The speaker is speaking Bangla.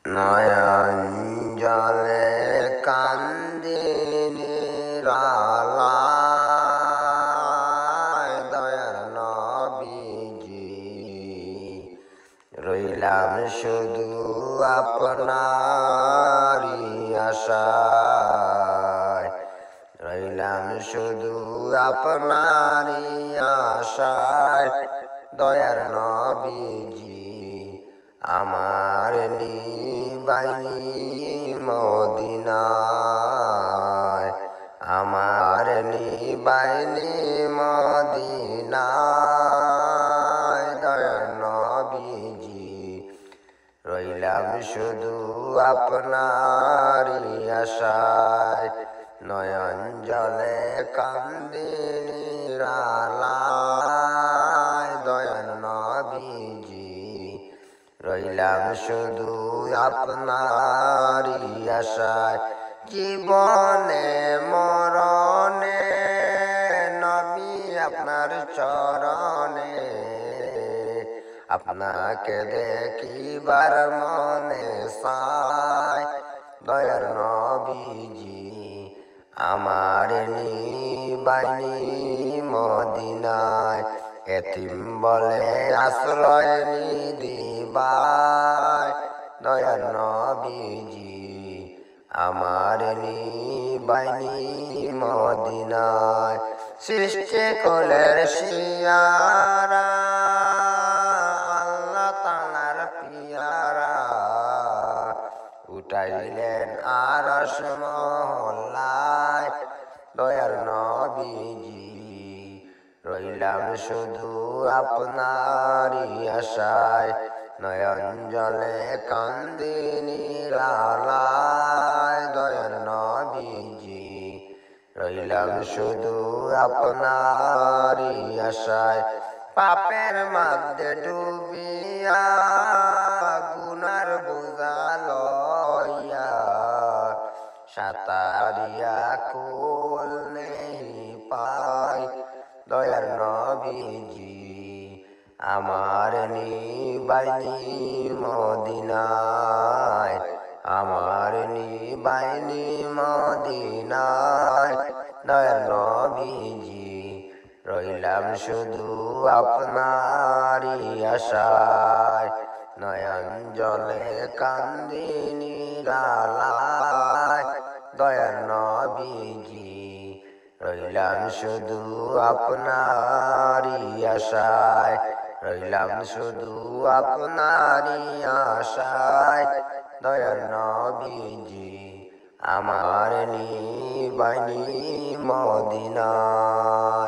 নয়ন জলে কান্দি নিরালায় দয়ার নবীজি রইলাম শুধু আপনারি আশায়, রইলাম শুধু আপনারি আশায় দয়ার নবীজি আমার নিবাইনি মদিনায়, আমার নিবাইনি মদিনায় দয়ার নবীজি রইলাম শুধু আপনারি আশায়, নয়ন জলে কান্দি নিরালায় দয়ার নবীজি রইলাম শুধু আপনারি আশায়। জীবনে মরণে নবী আপনার চরণে, আপনাকে দেখিবার মনে চায় দয়ার নবীজি আমার নিবাইনি মদিনায়, এতিম বলে আশ্রয় নিদিবায় দয়ার নবীজি আমার নিবাইনি মদিনায়। সৃষ্টি কোলের শিয়ারা আল্লাহ তাআলার পিয়ারা উঠাইলেন আরশ মহল্লায় দয়ার নবীজি রইলাম শুধু আপনারি আশায়, নয়ন জলে কান্দি নিরালায় দয়ার নবীজি রইলাম শুধু আপনারি আশায়। পাপের মধ্যে ডুবিয়া গুনার বোঝা লইয়া সাতারিয়া কুল নেই পাই দয়ার নবীজি আমার নিবাইনি মদিনায়, আমার নিবাইনি মদিনায় দয়ার নবীজি রইলাম শুধু আপনারি আশায়, নয়ন জলে কান্দি নিরালায় দয়ার নবীজি রইলাম শুধু আপনারি আশায়, রইলাম শুধু আপনারি আশায় দয়ার নবীজি আমার নিবাইনি মদিনায়।